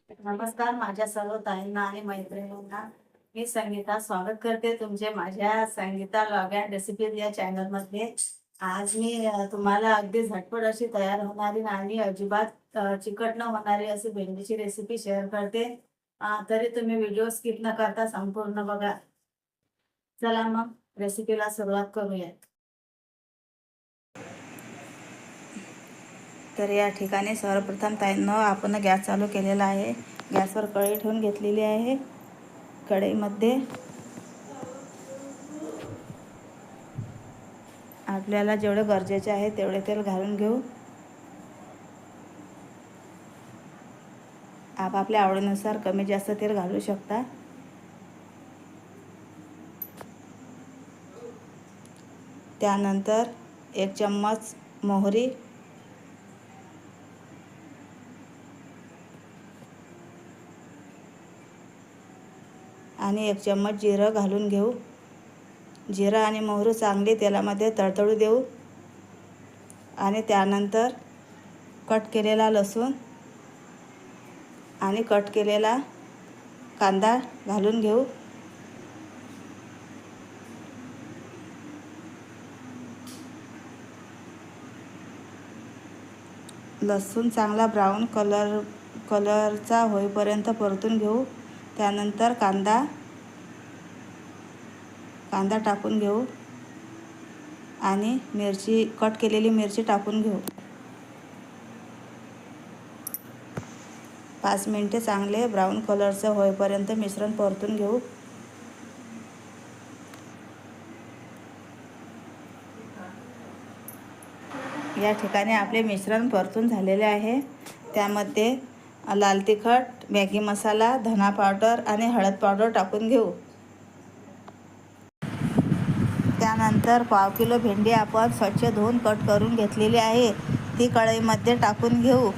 नमस्कार माझ्या सर्व ताईंना आणि मैत्रिणींना. मी संगीता स्वागत करते तुमचे माझ्या संगीता लॉग अँड रेसिपीज या चॅनलमध्ये. आज मी तुम्हाला अगदी झटपट अशी तयार होणारी आणि अजिबात चिकट न होणारी अशी भेंडीची रेसिपी शेअर करते. तरी तुम्ही व्हिडिओ स्किप न करता संपूर्ण बघा. चला मग रेसिपीला सुरुवात करूया. तर या ठिकाणी सर्वप्रथम ताईंनो आपण गॅस चालू केलेला आहे. गॅसवर कढई ठेवून घेतलेली आहे. कढईमध्ये आपल्याला जेवढे गरजेचे आहे तेवढे तेल घालून घेऊ. आपापल्या आवडीनुसार कमी जास्त तेल घालू शकता. त्यानंतर 1 चम्मच मोहरी, आणि 1 चम्मच जिरं घालून घेऊ. जिरं आणि मोहरी चांगली तेलामध्ये तडतडू देऊ. आणि त्यानंतर कट केलेला लसूण आणि कट केलेला कांदा घालून घेऊ. लसूण चांगला ब्राऊन कलरचा होईपर्यंत परतून घेऊ. त्यानंतर कांदा टाकून घेऊ आणि कट केलेली मिरची टाकून घेऊ. 5 मिनिटे चांगले ब्राऊन कलरचं होईपर्यंत मिश्रण परतून घेऊ. या ठिकाणी आपले मिश्रण परतून झालेले आहे. त्यामध्ये लाल तिखट, मॅगी मसाला, धना पावडर आणि हळद पावडर टाकून घेऊ. त्यानंतर पाव किलो भेंडी आपण स्वच्छ धुवून कट करून घेतलेली आहे. ती कढईमध्ये टाकून घेऊ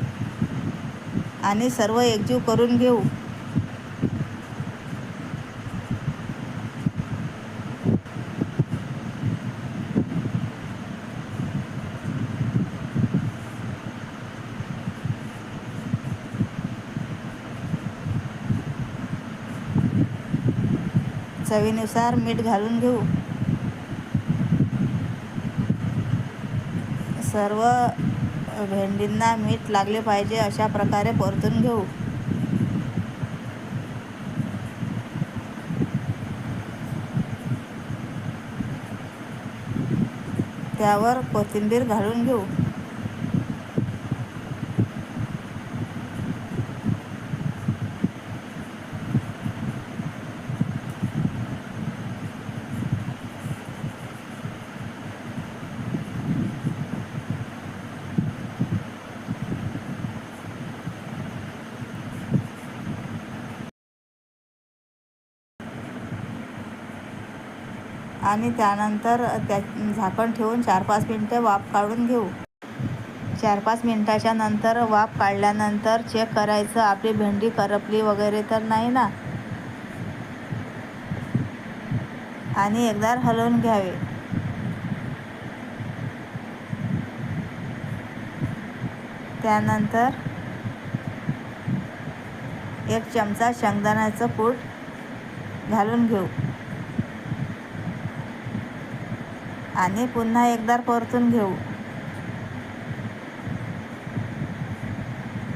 आणि सर्व एकजीव करून घेऊ. चवीनुसार मीठ घालून घेऊ. सर्व भेंडींना मीठ लागले पाहिजे अशा प्रकारे परतून घेऊ. त्यावर कोथिंबीर घालून घेऊ. आणि त्यानंतर झाकण ठेवून 4-5 मिनिटे वाफ काढून घेऊ. 4-5 मिनिटाच्या नंतर वाफ काढल्यानंतर चेक करायचं आपली भेंडी करपली वगैरे तर नाही ना, आणि एकदा हलवून घ्यावे. त्यानंतर 1 चमचा शेंगदाण्याचं कूट घालून घेऊ आणि पुन्हा एकदा परतून घेऊ.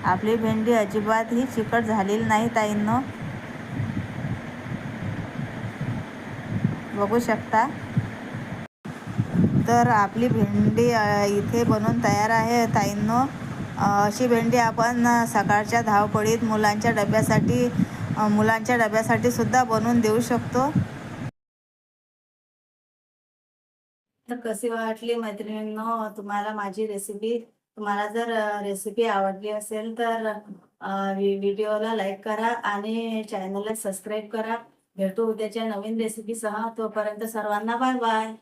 आपली भेंडी अजिबात ही चिकट झालेली नाही ताईंनो, बघू शकता. तर आपली भेंडी इथे बनवून तयार आहे ताईंनो. अशी भेंडी आपण सकाळच्या धावपळीत मुलांच्या डब्यासाठी सुद्धा बनवून देऊ शकतो. तर कशी वाटली मैत्रिणींनो तुम्हाला माझी रेसिपी? तुम्हाला जर रेसिपी आवडली असेल तर व्हिडिओला लाईक करा आणि चॅनलला सबस्क्राईब करा. भेटू उद्याच्या नवीन रेसिपीसह. तोपर्यंत सर्वांना बाय बाय.